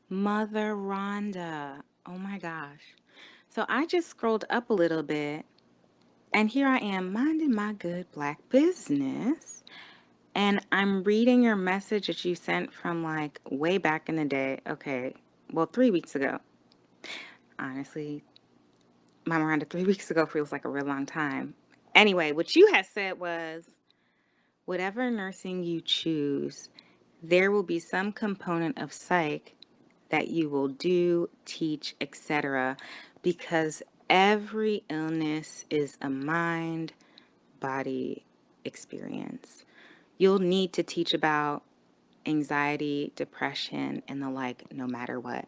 Mother Rhonda. Oh my gosh. So I just scrolled up a little bit, and here I am minding my good black business. And I'm reading your message that you sent from like way back in the day. Okay, well, 3 weeks ago. Honestly, Mama Rhonda, 3 weeks ago feels like a real long time. Anyway, what you had said was whatever nursing you choose, there will be some component of psych that you will do, teach, etc. because every illness is a mind body experience. You'll need to teach about anxiety, depression, and the like no matter what.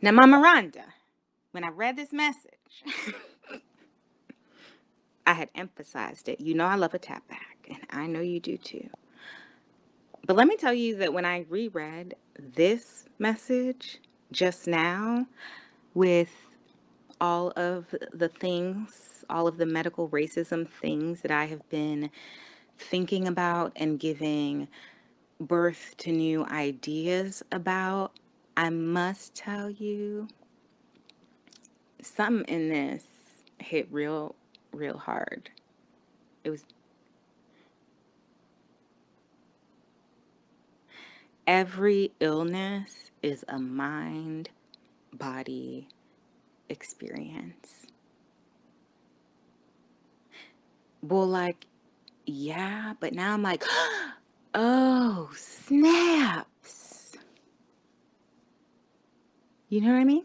Now, Mama Rhonda, when I read this message, I had emphasized it. You know I love a tap back, and I know you do too. But let me tell you that when I reread this message just now, with all of the things, all of the medical racism things that I have been thinking about and giving birth to new ideas about, I must tell you, something in this hit real hard. It was every illness is a mind body experience. Well, like, yeah, but now I'm like, oh, snaps. You know what I mean?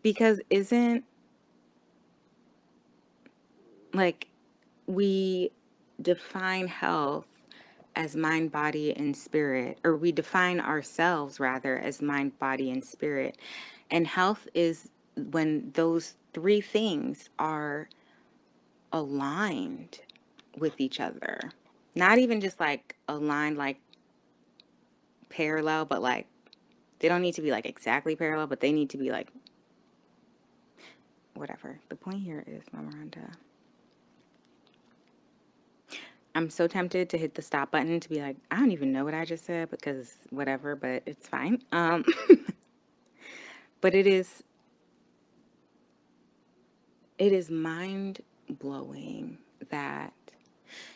Because isn't like we define health as mind, body, and spirit, or we define ourselves rather as mind, body, and spirit. And health is when those three things are aligned with each other. Not even just like aligned, like parallel, but like they don't need to be like exactly parallel, but they need to be like whatever. The point here is, Mama Rhonda, I'm so tempted to hit the stop button to be like, I don't even know what I just said because whatever, but it's fine. But it is mind blowing that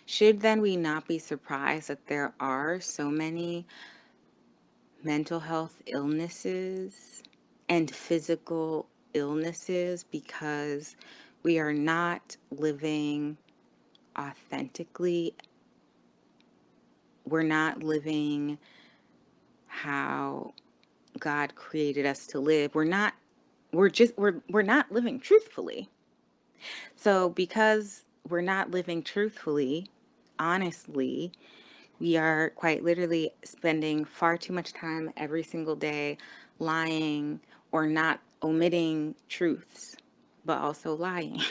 should then we not be surprised that there are so many mental health illnesses and physical illnesses because we are not living authentically. We're not living how God created us to live. We're not living truthfully. So because we're not living truthfully, honestly, we are quite literally spending far too much time every single day lying or not omitting truths, but also lying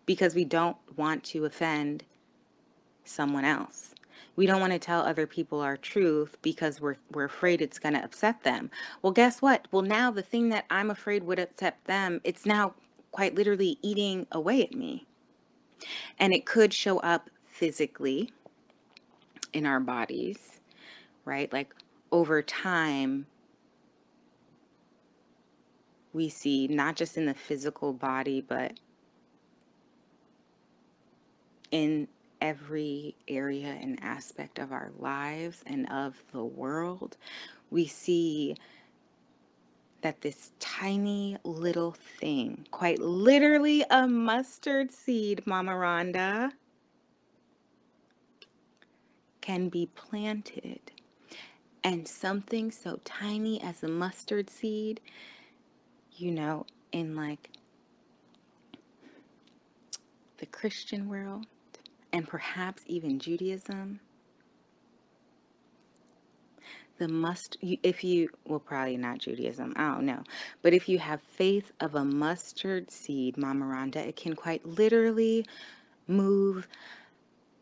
because we don't want to offend someone else. We don't want to tell other people our truth because we're afraid it's going to upset them. Well, guess what? Well, now the thing that I'm afraid would upset them, it's now quite literally eating away at me. And it could show up physically in our bodies, right? Like over time, we see not just in the physical body, but in every area and aspect of our lives and of the world, we see that this tiny little thing, quite literally a mustard seed, Mama Rhonda, can be planted. And something so tiny as a mustard seed, in like the Christian world and perhaps even Judaism, if you, well, probably not Judaism, I don't know, but if you have faith of a mustard seed, Mama Rhonda, it can quite literally move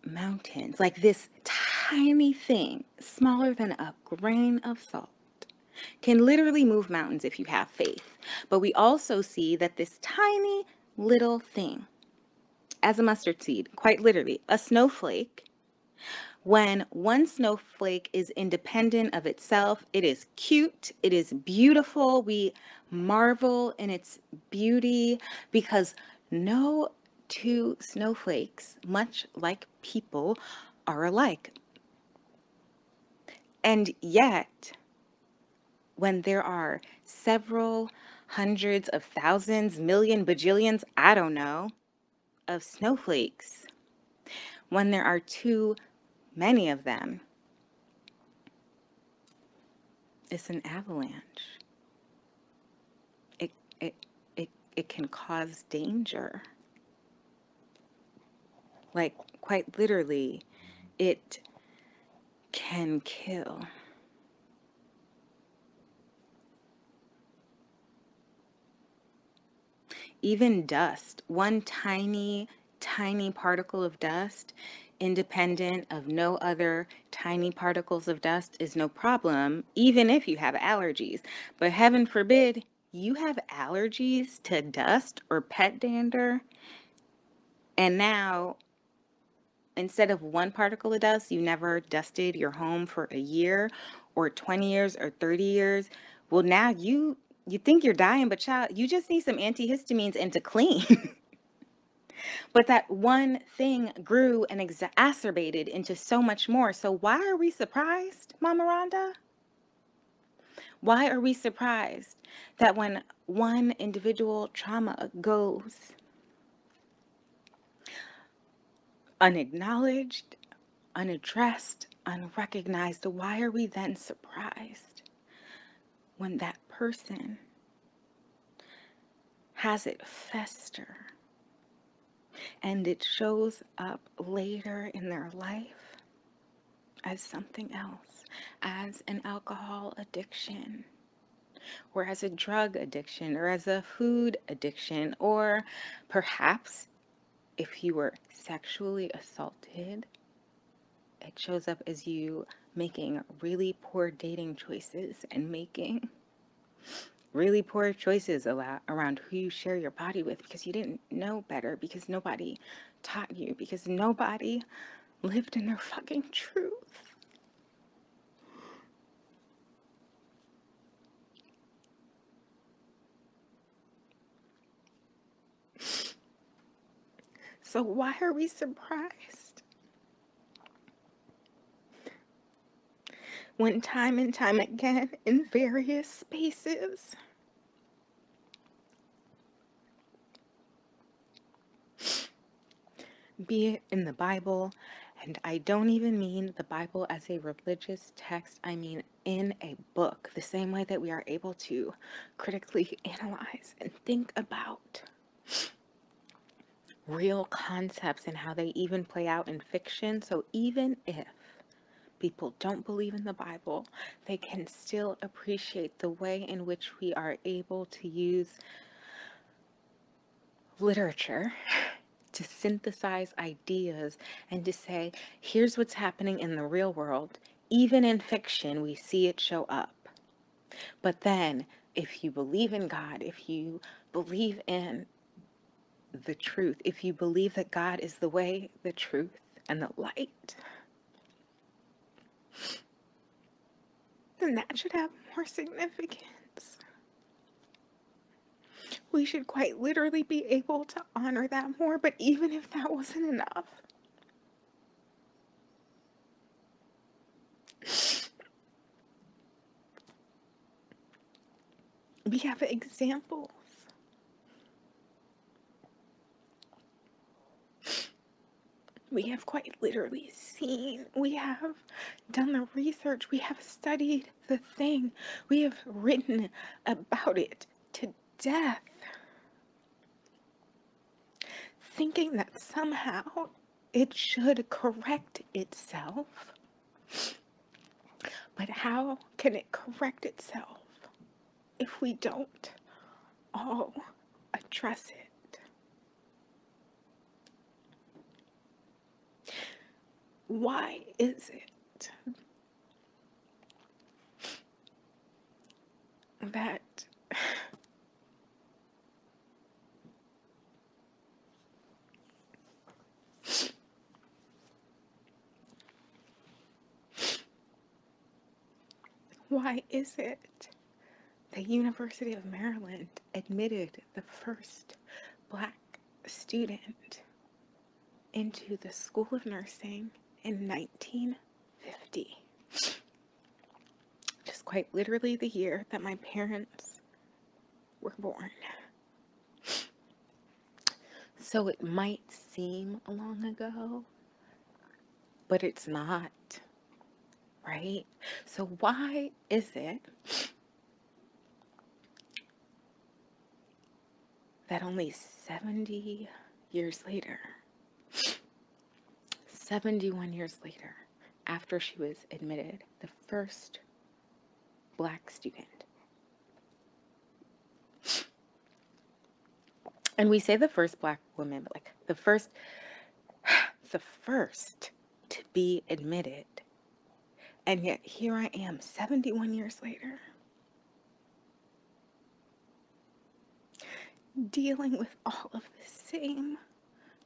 mountains. Like this tiny thing, smaller than a grain of salt, can literally move mountains if you have faith. But we also see that this tiny little thing, as a mustard seed, quite literally, a snowflake, When one snowflake is independent of itself, it is cute, it is beautiful. We marvel in its beauty because no two snowflakes, much like people, are alike. And yet, when there are several hundreds of thousands, million, bajillions, I don't know, of snowflakes, when there are too many of them, it's an avalanche. It, it, it can cause danger. Like, quite literally, it can kill. Even dust, one tiny, tiny particle of dust, independent of no other tiny particles of dust, is no problem, even if you have allergies. But heaven forbid you have allergies to dust or pet dander, and now instead of one particle of dust, you never dusted your home for a year or 20 years or 30 years. Well, now you think you're dying, but child, you just need some antihistamines and to clean. But that one thing grew and exacerbated into so much more. So why are we surprised, Mama Rhonda? Why are we surprised that when one individual trauma goes unacknowledged, unaddressed, unrecognized, why are we then surprised when that person has it fester and it shows up later in their life as something else, as an alcohol addiction, or as a drug addiction, or as a food addiction, or perhaps if you were sexually assaulted, it shows up as you making really poor dating choices and making really poor choices around who you share your body with because you didn't know better, because nobody taught you, because nobody lived in their fucking truth. So why are we surprised when time and time again in various spaces be it in the Bible, and I don't even mean the Bible as a religious text, I mean in a book, the same way that we are able to critically analyze and think about real concepts and how they even play out in fiction. So even if people don't believe in the Bible, they can still appreciate the way in which we are able to use literature to synthesize ideas and to say, here's what's happening in the real world. Even in fiction, we see it show up. But then, if you believe in God, if you believe in the truth, if you believe that God is the way, the truth, and the light, then that should have more significance. We should quite literally be able to honor that more, but even if that wasn't enough, we have examples. We have quite literally seen, we have done the research, we have studied the thing, we have written about it to death, thinking that somehow it should correct itself. But how can it correct itself if we don't all address it? Why is it that Why is it the University of Maryland admitted the first Black student into the School of Nursing in 1950? Just quite literally the year that my parents were born. So it might seem long ago, but it's not, right? So why is it that only 70 years later, 71 years later, after she was admitted, the first Black student, and we say the first Black woman, but like the first to be admitted, and yet here I am 71 years later dealing with all of the same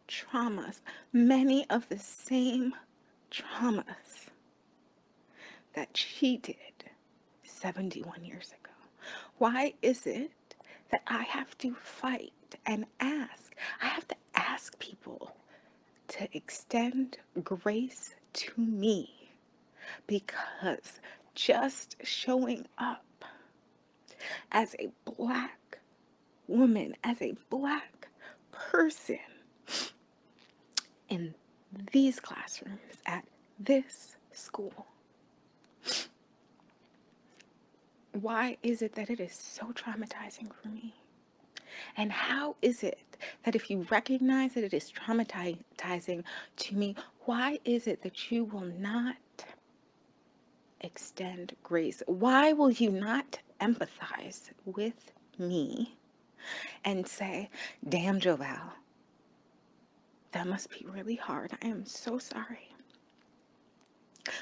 traumas, many of the same traumas that she did 71 years ago. Why is it that I have to fight and ask? I have to ask people to extend grace to me because just showing up as a Black woman, as a Black person in these classrooms at this school, why is it that it is so traumatizing for me? And how is it that if you recognize that it is traumatizing to me, why is it that you will not extend grace? Why will you not empathize with me and say, damn, Joelle, that must be really hard. I am so sorry.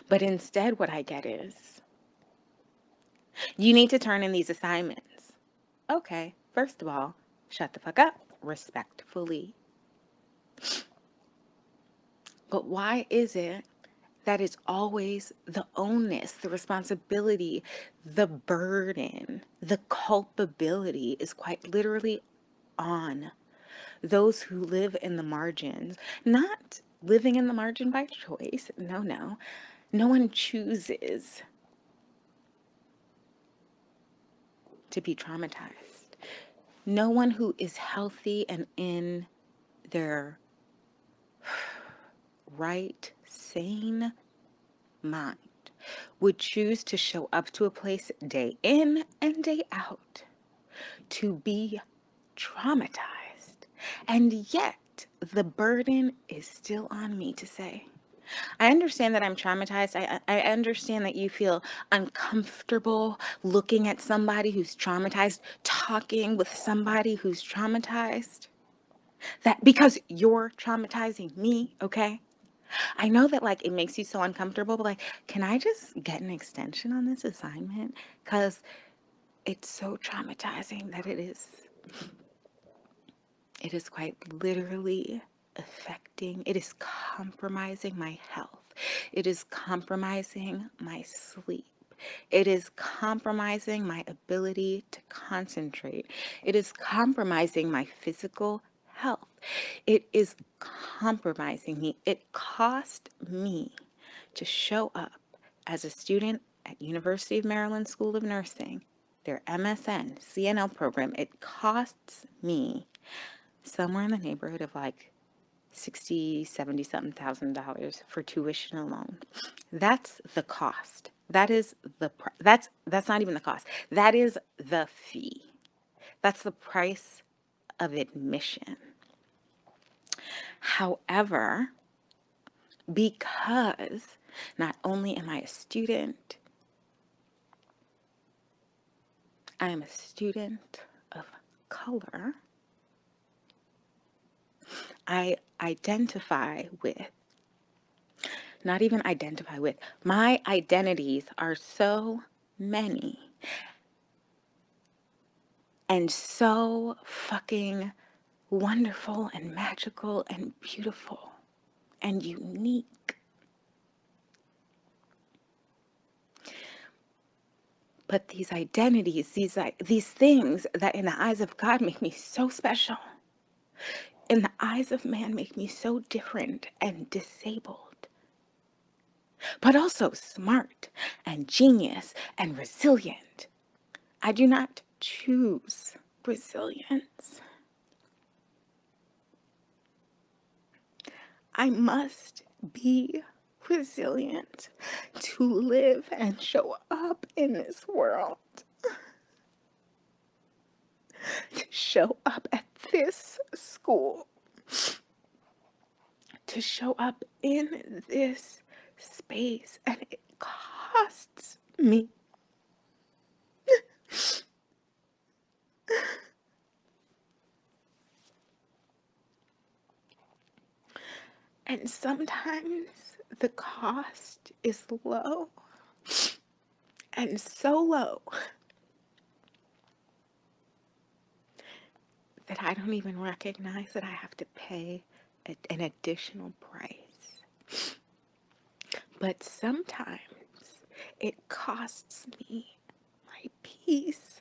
But instead, what I get is, you need to turn in these assignments. Okay, first of all, shut the fuck up, respectfully. But why is it that it's always the onus, the responsibility, the burden, the culpability is quite literally on those who live in the margins? Not living in the margin by choice. No, no. No one chooses to be traumatized. No one who is healthy and in their right, sane mind would choose to show up to a place day in and day out to be traumatized. And yet, the burden is still on me to say, I understand that I'm traumatized. I understand that you feel uncomfortable looking at somebody who's traumatized, talking with somebody who's traumatized. That because you're traumatizing me, okay? I know that like it makes you so uncomfortable, but like, can I just get an extension on this assignment? Because it's so traumatizing that it is quite literally affecting, it is compromising my health. It is compromising my sleep. It is compromising my ability to concentrate. It is compromising my physical health. It is compromising me. It cost me to show up as a student at University of Maryland School of Nursing, their MSN CNL program. It costs me somewhere in the neighborhood of like 60, 70 something $1,000 for tuition alone. That's the cost. That is that's not even the cost. That is the fee. That's the price of admission. However, because not only am I a student, I am a student of color. I identify with, not even identify with, my identities are so many and so fucking wonderful and magical and beautiful and unique. But these identities, these things that in the eyes of God make me so special, in the eyes of man make me so different and disabled, but also smart and genius and resilient. I do not choose resilience. I must be resilient to live and show up in this world, to show up at this school, to show up in this space. And it costs me. And sometimes the cost is low, and so low that I don't even recognize that I have to pay an additional price. But sometimes it costs me my peace.